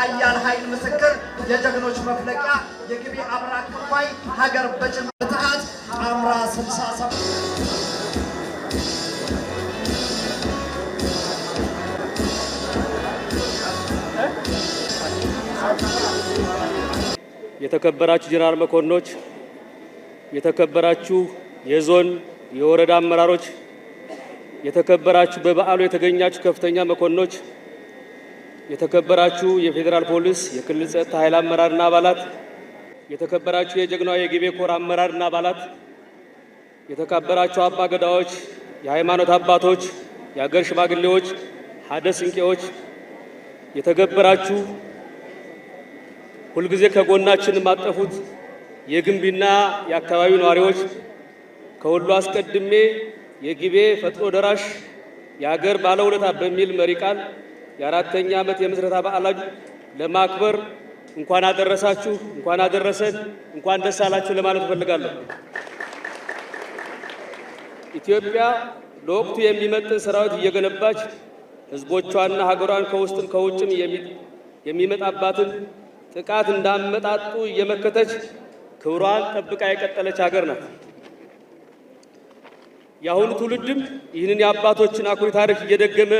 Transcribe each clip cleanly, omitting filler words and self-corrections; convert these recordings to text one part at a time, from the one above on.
የኃያል ኃይል ምስክር የጀግኖች መፍለቂያ የግቤ አብራክ ክፋይ ሀገር በጭምትዓት ጣምራ 67 የተከበራችሁ ጀነራል መኮንኖች፣ የተከበራችሁ የዞን የወረዳ አመራሮች፣ የተከበራችሁ በበዓሉ የተገኛችሁ ከፍተኛ መኮንኖች፣ የተከበራችሁ የፌዴራል ፖሊስ የክልል ጸጥታ ኃይል አመራርና አባላት፣ የተከበራችሁ የጀግናው የግቤ ኮር አመራርና አባላት፣ የተከበራችሁ አባ ገዳዎች፣ የሃይማኖት አባቶች፣ የአገር ሽማግሌዎች፣ ሀደ ስንቄዎች፣ የተከበራችሁ ሁልጊዜ ከጎናችን ማጠፉት የግንቢና የአካባቢው ነዋሪዎች፣ ከሁሉ አስቀድሜ የግቤ ፈጥኖ ደራሽ የሀገር ባለውለታ በሚል መሪ ቃል የአራተኛ ዓመት የምስረታ በዓላችሁ ለማክበር እንኳን አደረሳችሁ፣ እንኳን አደረሰን፣ እንኳን ደስ አላችሁ ለማለት እፈልጋለሁ። ኢትዮጵያ ለወቅቱ የሚመጥን ሰራዊት እየገነባች ህዝቦቿና ሀገሯን ከውስጥም ከውጭም የሚመጣባትን ጥቃት እንዳመጣጡ እየመከተች ክብሯን ጠብቃ የቀጠለች ሀገር ናት። የአሁኑ ትውልድም ይህንን የአባቶችን አኩሪ ታሪክ እየደገመ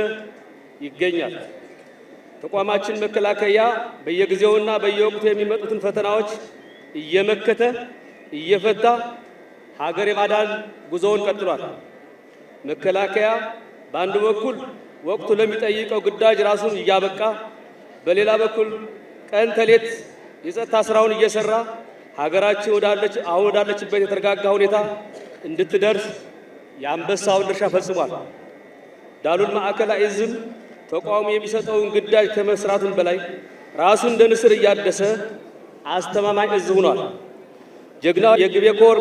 ይገኛል። ተቋማችን መከላከያ በየጊዜውና በየወቅቱ የሚመጡትን ፈተናዎች እየመከተ እየፈታ ሀገር የማዳን ጉዞውን ቀጥሏል። መከላከያ በአንድ በኩል ወቅቱ ለሚጠይቀው ግዳጅ ራሱን እያበቃ፣ በሌላ በኩል ቀን ተሌት የጸጥታ ስራውን እየሰራ ሀገራችን አሁን ወዳለችበት የተረጋጋ ሁኔታ እንድትደርስ የአንበሳውን ድርሻ ፈጽሟል። ዳሉል ማዕከላዊ ዕዝም ተቋሙ የሚሰጠውን ግዳጅ ከመስራቱም በላይ ራሱን እንደ ንስር እያደሰ አስተማማኝ ዕዝ ሆኗል። ጀግናው የግቤ ኮር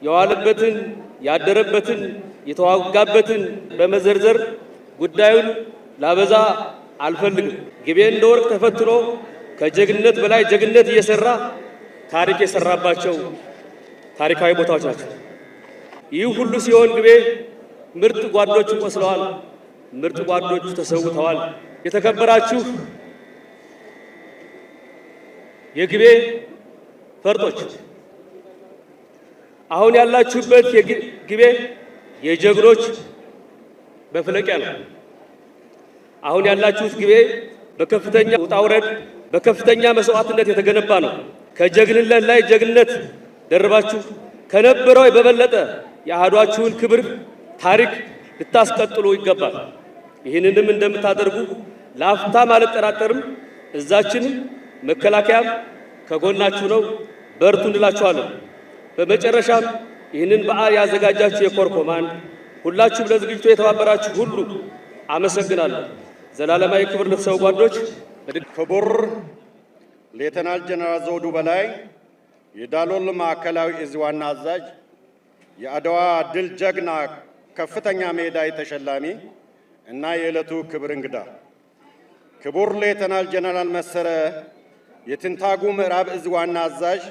የዋለበትን ያደረበትን የተዋጋበትን በመዘርዘር ጉዳዩን ላበዛ አልፈልግም። ግቤ እንደ ወርቅ ተፈትኖ ከጀግንነት በላይ ጀግንነት እየሰራ ታሪክ የሰራባቸው ታሪካዊ ቦታዎች ናቸው። ይህ ሁሉ ሲሆን ግቤ ምርጥ ጓዶቹ ቆስለዋል፣ ምርጥ ጓዶቹ ተሰውተዋል። የተከበራችሁ የግቤ ፈርጦች፣ አሁን ያላችሁበት ግቤ የጀግኖች መፍለቂያ ነው። አሁን ያላችሁት ግቤ በከፍተኛ ውጣ ውረድ በከፍተኛ መስዋዕትነት የተገነባ ነው። ከጀግንነት ላይ ጀግንነት ደርባችሁ ከነበረው በበለጠ የአህዷችሁን ክብር ታሪክ ልታስቀጥሉ ይገባል። ይህንንም እንደምታደርጉ ለአፍታም አልጠራጠርም። እዛችንም መከላከያም ከጎናችሁ ነው። በርቱ እንላችኋለን። በመጨረሻም ይህንን በዓል ያዘጋጃችሁ የኮር ኮማንድ፣ ሁላችሁም ለዝግጅቱ የተባበራችሁ ሁሉ አመሰግናለሁ። ዘላለማዊ ክብር ለተሰዉ ጓዶች። ክቡር ሌተናል ጀነራል ዘውዱ በላይ የዳሎል ማዕከላዊ ዕዝ ዋና አዛዥ፣ የአድዋ ድል ጀግና ከፍተኛ ሜዳይ ተሸላሚ እና የዕለቱ ክብር እንግዳ፣ ክቡር ሌተናል ጀነራል መሰረ የትንታጉ ምዕራብ ዕዝ ዋና አዛዥ፣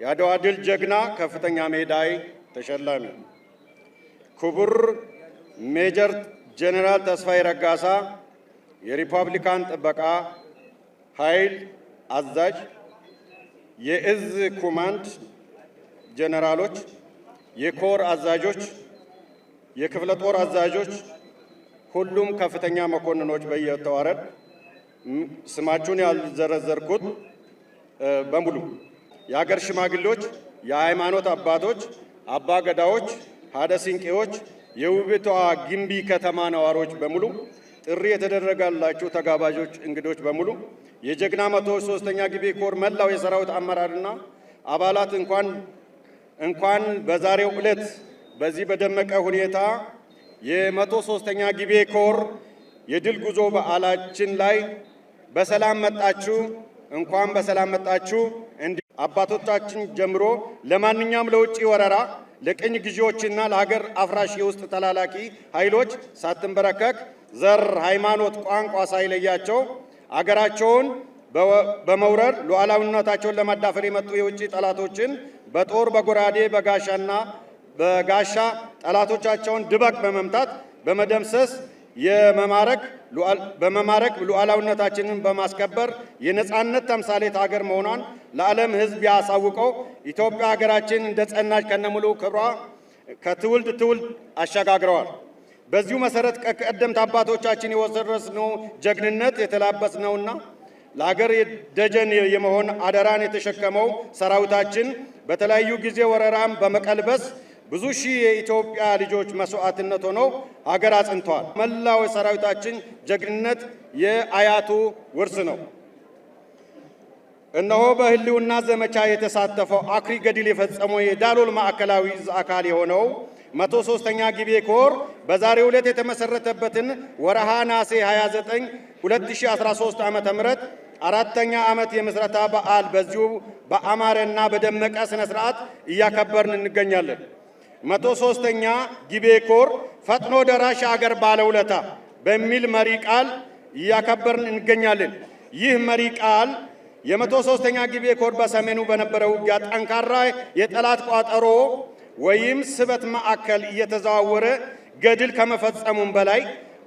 የአድዋ ድል ጀግና ከፍተኛ ሜዳይ ተሸላሚ፣ ክቡር ሜጀር ጀነራል ተስፋዬ ረጋሳ የሪፐብሊካን ጥበቃ ኃይል አዛዥ፣ የዕዝ ኮማንድ ጀነራሎች፣ የኮር አዛዦች፣ የክፍለ ጦር አዛዦች፣ ሁሉም ከፍተኛ መኮንኖች በየተዋረድ ስማችሁን ያልዘረዘርኩት በሙሉ፣ የሀገር ሽማግሌዎች፣ የሃይማኖት አባቶች፣ አባ ገዳዎች፣ ሀደ ሲንቄዎች፣ የውቢቷ ግንቢ ከተማ ነዋሪዎች በሙሉ፣ ጥሪ የተደረገላችሁ ተጋባዦች፣ እንግዶች በሙሉ፣ የጀግና 103ኛ ግቤ ኮር መላው የሰራዊት አመራርና አባላት እንኳን በዛሬው ዕለት በዚህ በደመቀ ሁኔታ የ103ኛ ግቤ ኮር የድል ጉዞ በዓላችን ላይ በሰላም መጣችሁ። እንኳን በሰላም መጣችሁ። አባቶቻችን ጀምሮ ለማንኛውም ለውጭ ወረራ፣ ለቅኝ ግዢዎችና ለሀገር አፍራሽ የውስጥ ተላላኪ ኃይሎች ሳትንበረከክ ዘር፣ ሃይማኖት፣ ቋንቋ ሳይለያቸው አገራቸውን በመውረር ሉዓላዊነታቸውን ለማዳፈር የመጡ የውጭ ጠላቶችን በጦር በጎራዴ በጋሻ ጠላቶቻቸውን ድባቅ በመምታት በመደምሰስ በመማረክ ሉዓላዊነታችንን በማስከበር የነጻነት ተምሳሌት ሀገር መሆኗን ለዓለም ሕዝብ ያሳውቀው ኢትዮጵያ ሀገራችን እንደ ጸናች ከነሙሉ ክብሯ ከትውልድ ትውልድ አሸጋግረዋል። በዚሁ መሰረት ከቀደምት አባቶቻችን የወረስነው ጀግንነት የተላበስነውና ለሀገር ደጀን የመሆን አደራን የተሸከመው ሰራዊታችን በተለያዩ ጊዜ ወረራም በመቀልበስ ብዙ ሺህ የኢትዮጵያ ልጆች መስዋዕትነት ሆነው ሀገር አጽንተዋል። መላው የሰራዊታችን ጀግንነት የአያቱ ውርስ ነው። እነሆ በህልውና ዘመቻ የተሳተፈው አኩሪ ገድል የፈጸመው የዳሎል ማዕከላዊ ዕዝ አካል የሆነው 103ኛ ጊቤ ኮር በዛሬው ዕለት የተመሰረተበትን ወርሃ ነሐሴ 29 2013 ዓ.ም አራተኛ ዓመት የምስረታ በዓል በዚሁ በአማረና በደመቀ ስነ ስርዓት እያከበርን እንገኛለን። 103ኛ ጊቤ ኮር ፈጥኖ ደራሽ አገር ባለውለታ በሚል መሪ ቃል እያከበርን እንገኛለን። ይህ መሪ ቃል የ103ኛ ጊቤ ኮር በሰሜኑ በነበረው ውጊያ ጠንካራ የጠላት ቋጠሮ ወይም ስበት ማዕከል እየተዘዋወረ ገድል ከመፈጸሙም በላይ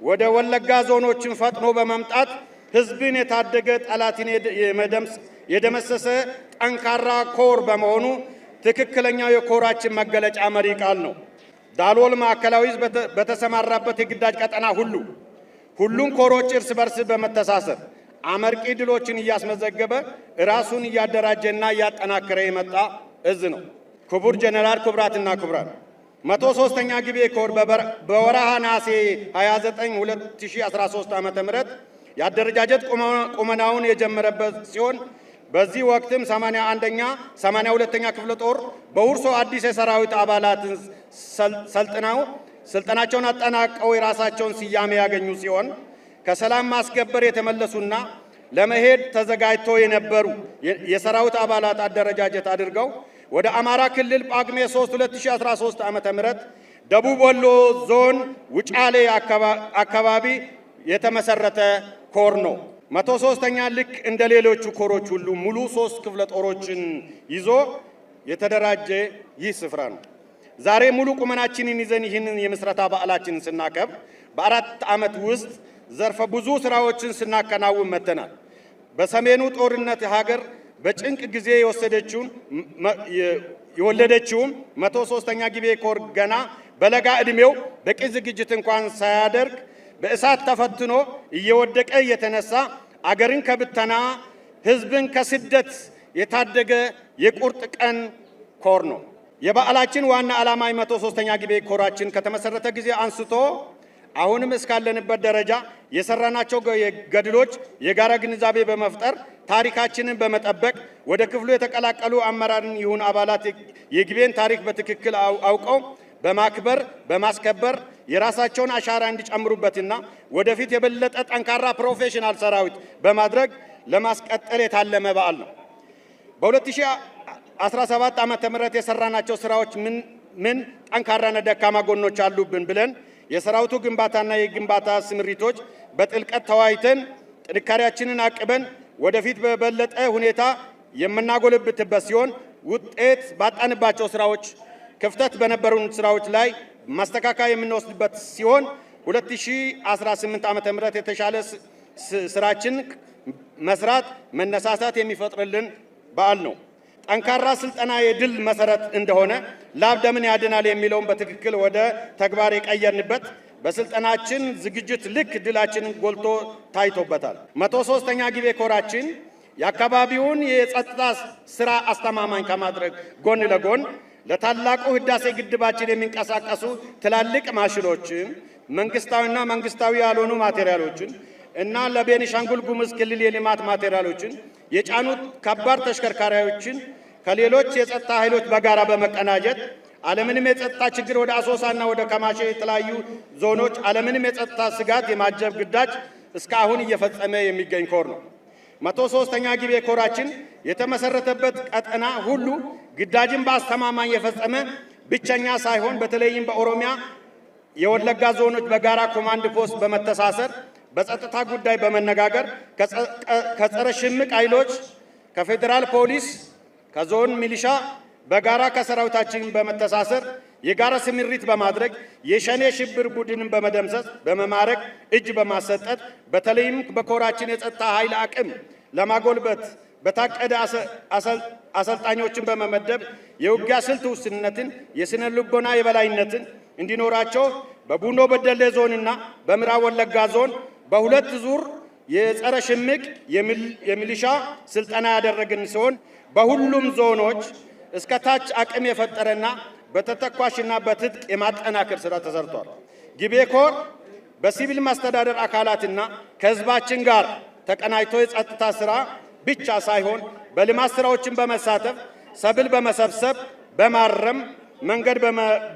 ወደ ወለጋ ዞኖችን ፈጥኖ በመምጣት ህዝብን የታደገ ጠላትን የደመሰሰ ጠንካራ ኮር በመሆኑ ትክክለኛው የኮራችን መገለጫ መሪ ቃል ነው። ዳሎል ማዕከላዊ ዕዝ በተሰማራበት የግዳጅ ቀጠና ሁሉም ኮሮች እርስ በርስ በመተሳሰር አመርቂ ድሎችን እያስመዘገበ ራሱን እያደራጀና እያጠናከረ የመጣ ዕዝ ነው። ክቡር ጀነራል፣ ክቡራትና ክቡራን 103ኛ ጊቤ ኮር በወርሃ ነሐሴ 29 2013 ዓ.ም የአደረጃጀት ቁመናውን የጀመረበት ሲሆን በዚህ ወቅትም 81ኛ 82ኛ ክፍለ ጦር በውርሶ አዲስ የሰራዊት አባላትን ስልጠናቸውን አጠናቀው የራሳቸውን ስያሜ ያገኙ ሲሆን ከሰላም ማስከበር የተመለሱና ለመሄድ ተዘጋጅቶ የነበሩ የሰራዊት አባላት አደረጃጀት አድርገው ወደ አማራ ክልል ጳጉሜ 3 2013 ዓ.ም ደቡብ ወሎ ዞን ውጫሌ አካባቢ የተመሰረተ ኮር ነው። 103ኛ ልክ እንደ ሌሎቹ ኮሮች ሁሉ ሙሉ 3 ክፍለ ጦሮችን ይዞ የተደራጀ ይህ ስፍራ ነው። ዛሬ ሙሉ ቁመናችንን ይዘን ይህንን የምስረታ በዓላችንን ስናከብር በ4 ዓመት ውስጥ ዘርፈ ብዙ ስራዎችን ስናከናውን መተናል። በሰሜኑ ጦርነት ሀገር በጭንቅ ጊዜ የወለደችውም 103ኛ ጊቤ ኮር ገና በለጋ ዕድሜው በቂ ዝግጅት እንኳን ሳያደርግ በእሳት ተፈትኖ እየወደቀ እየተነሳ አገርን ከብተና ህዝብን ከስደት የታደገ የቁርጥ ቀን ኮር ነው። የበዓላችን ዋና ዓላማ 103ኛ ጊቤ ኮራችን ከተመሰረተ ጊዜ አንስቶ አሁንም እስካለንበት ደረጃ የሰራናቸው ገድሎች የጋራ ግንዛቤ በመፍጠር ታሪካችንን በመጠበቅ ወደ ክፍሉ የተቀላቀሉ አመራርን ይሁን አባላት የጊቤን ታሪክ በትክክል አውቀው በማክበር በማስከበር የራሳቸውን አሻራ እንዲጨምሩበትና ወደፊት የበለጠ ጠንካራ ፕሮፌሽናል ሰራዊት በማድረግ ለማስቀጠል የታለመ በዓል ነው። በ2017 ዓ.ም የሰራናቸው ስራዎች ምን ጠንካራና ደካማ ጎኖች አሉብን ብለን የሰራዊቱ ግንባታና የግንባታ ስምሪቶች በጥልቀት ተወያይተን ጥንካሬያችንን አቅበን ወደፊት በበለጠ ሁኔታ የምናጎለብትበት ሲሆን ውጤት ባጣንባቸው ስራዎች ክፍተት በነበሩን ስራዎች ላይ ማስተካከያ የምንወስድበት ሲሆን 2018 ዓ.ም የተሻለ ስራችን መስራት መነሳሳት የሚፈጥርልን በዓል ነው። ጠንካራ ስልጠና የድል መሰረት እንደሆነ ላብ ደምን ያድናል የሚለውን በትክክል ወደ ተግባር የቀየርንበት በስልጠናችን ዝግጅት ልክ ድላችንን ጎልቶ ታይቶበታል። 103ኛ ጊቤ ኮራችን የአካባቢውን የጸጥታ ስራ አስተማማኝ ከማድረግ ጎን ለጎን ለታላቁ ህዳሴ ግድባችን የሚንቀሳቀሱ ትላልቅ ማሽኖችን፣ መንግስታዊና መንግስታዊ ያልሆኑ ማቴሪያሎችን እና ለቤኒሻንጉል ጉሙዝ ክልል የልማት ማቴሪያሎችን የጫኑት ከባድ ተሽከርካሪዎችን ከሌሎች የጸጥታ ኃይሎች በጋራ በመቀናጀት ዓለምንም የጸጥታ ችግር ወደ አሶሳና ወደ ከማሼ የተለያዩ ዞኖች ዓለምንም የጸጥታ ስጋት የማጀብ ግዳጅ እስካሁን እየፈጸመ የሚገኝ ኮር ነው። 103ኛ ጊቤ ኮራችን የተመሰረተበት ቀጠና ሁሉ ግዳጅን በአስተማማኝ የፈጸመ ብቸኛ ሳይሆን በተለይም በኦሮሚያ የወለጋ ዞኖች በጋራ ኮማንድ ፖስት በመተሳሰር በጸጥታ ጉዳይ በመነጋገር ከጸረ ሽምቅ ኃይሎች ከፌዴራል ፖሊስ ከዞን ሚሊሻ በጋራ ከሰራዊታችን በመተሳሰር የጋራ ስምሪት በማድረግ የሸኔ ሽብር ቡድንን በመደምሰስ በመማረክ እጅ በማሰጠት በተለይም በኮራችን የጸጥታ ኃይል አቅም ለማጎልበት በታቀደ አሰልጣኞችን በመመደብ የውጊያ ስልት ውስንነትን የስነ ልቦና የበላይነትን እንዲኖራቸው በቡኖ በደሌ ዞንና በምዕራብ ወለጋ ዞን በሁለት ዙር የጸረ ሽምቅ የሚሊሻ ስልጠና ያደረግን ሲሆን በሁሉም ዞኖች እስከ ታች አቅም የፈጠረና በተተኳሽና በትጥቅ የማጠናከር ስራ ተሰርቷል። ጊቤ ኮር በሲቪል ማስተዳደር አካላትና ከህዝባችን ጋር ተቀናጅቶ የጸጥታ ስራ ብቻ ሳይሆን በልማት ስራዎችን በመሳተፍ ሰብል በመሰብሰብ በማረም መንገድ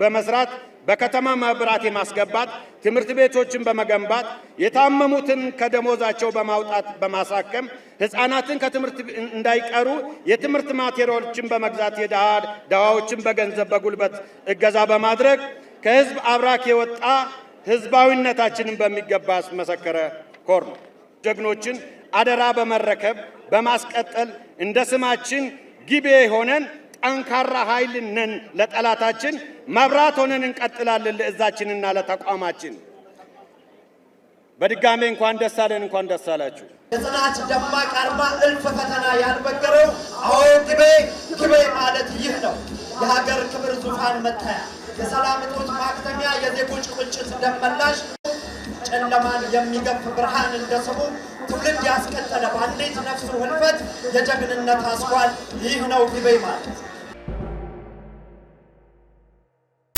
በመስራት በከተማ መብራት የማስገባት ትምህርት ቤቶችን በመገንባት የታመሙትን ከደሞዛቸው በማውጣት በማሳከም ህፃናትን ከትምህርት እንዳይቀሩ የትምህርት ማቴሪያሎችን በመግዛት የደሃዎችን በገንዘብ በጉልበት እገዛ በማድረግ ከህዝብ አብራክ የወጣ ህዝባዊነታችንን በሚገባ ያስመሰከረ ኮር ነው። ጀግኖችን አደራ በመረከብ በማስቀጠል እንደ ስማችን ጊቤ ሆነን ጠንካራ ኃይል ነን። ለጠላታችን መብራት ሆነን እንቀጥላለን። ለእዛችንና ለተቋማችን በድጋሜ እንኳን ደስ አለን፣ እንኳን ደስ አላችሁ። የጽናት ደማቅ አርማ እልፍ ፈተና ያልበገረው አዎ ጊቤ ማለት ይህ ነው። የሀገር ክብር ዙፋን መታያ፣ የሰላም እጦት ማክተሚያ፣ የዜጎች ቁጭት ደመላሽ፣ ጨለማን የሚገፍ ብርሃን እንደስሙ ትውልድ ያስቀጠለ በአንዲት ነፍሱ ህልፈት የጀግንነት አስኳል ይህ ነው ጊቤ ማለት።